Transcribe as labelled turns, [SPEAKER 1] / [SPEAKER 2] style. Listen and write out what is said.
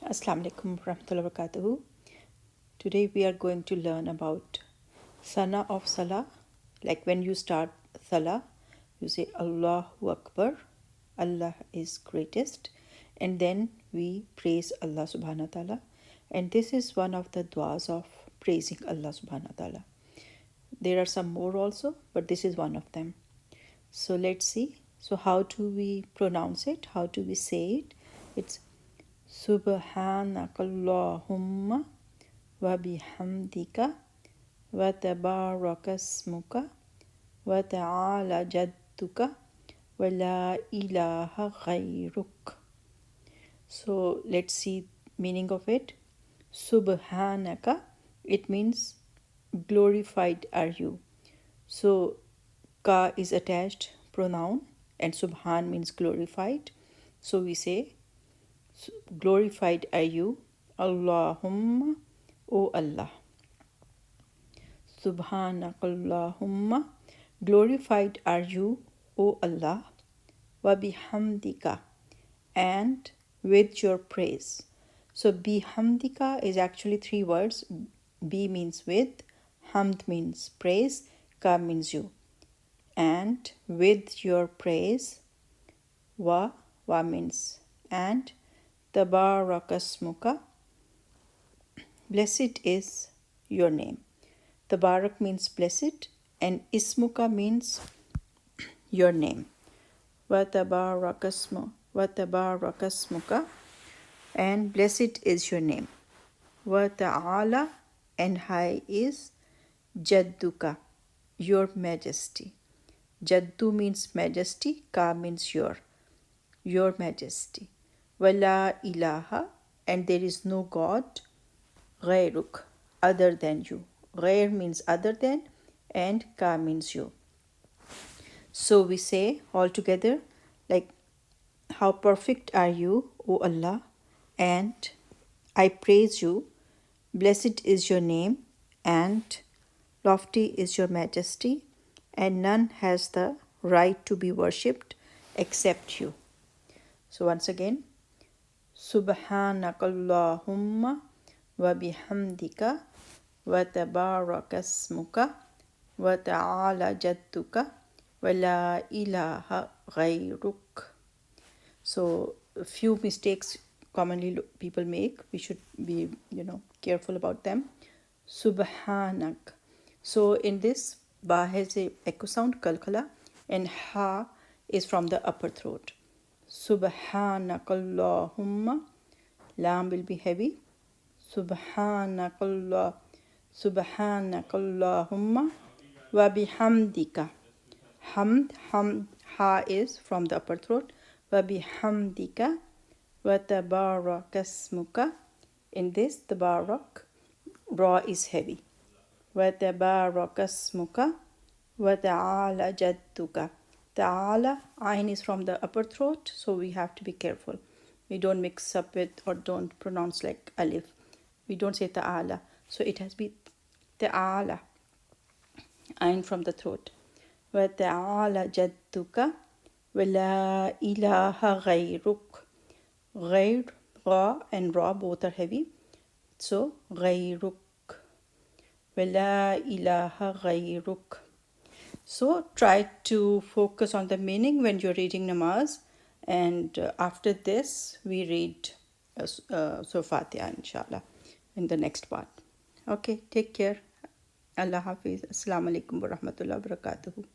[SPEAKER 1] Assalamu alaikum warahmatullahi wabarakatuh. Today we are going to learn about Sanaa of Salah. Like when you start Salah, you say Allahu Akbar, Allah is greatest, and then we praise Allah subhanahu wa ta'ala. And this is one of the du'as of praising Allah subhanahu wa ta'ala. There are some more also, but this is one of them. So let's see. So how do we pronounce it? How do we say it? It's Subhanakallahumma wa bihamdika wa tabarakasmuka wa ta'ala jadduka wa la ilaha ghayruk. So let's see meaning of it. Subhanaka, it means glorified are you. So ka is attached pronoun and subhan means glorified. So we say glorified are you, Allahumma, O Allah. Subhanakallahumma, glorified are you, O Allah, wa bihamdika, and with your praise. So bihamdika is actually three words. Bi means with, hamd means praise, ka means you. And with your praise, wa means and, tabarakasmuka, blessed is your name. Tabarak means blessed and ismuka means your name. Wa tabarakasmuka, and blessed is your name. Wa ta'ala, and high is jadduka, your majesty. Jaddu means majesty, ka means your majesty. Wala ilaha, and there is no God, ghayruk, other than you. Ghayr means other than, and ka means you. So we say all together, like, how perfect are you, O Allah, and I praise you. Blessed is your name, and lofty is your majesty, and none has the right to be worshipped except you. So once again, Subhanakallahumma wa bihamdika wa tabarakasmuka wa ta'ala jadduka wa la ilaha ghayruk. So a few mistakes commonly people make. We should be, careful about them. Subhanak. So in this, ba has a echo sound, kalkala, and ha is from the upper throat. Subhanakallahumma, lam will be heavy. Subhanakallahumma wa bihamdika. Hamd, ha is from the upper throat. Wa bihamdika wa tabarakasmuka. In this, tabarak, ra is heavy. Wa tabarakasmuka wa ta'ala jadduka. Ta'ala, ayn is from the upper throat, so we have to be careful. We don't mix up it or don't pronounce like alif. We don't say ta'ala. So it has to be ta'ala, ayn from the throat. Wa ta'ala jadduka wa la ilaha ghayruk. Ghayr, ra and ra both are heavy. So ghayruk. Wa la ilaha ghayruk. So try to focus on the meaning when you're reading namaz, and after this we read Surah Fatiha inshallah in the next part. Okay, take care. Allah Hafiz. Assalamu alaikum wa rahmatullahi wa barakatuhu.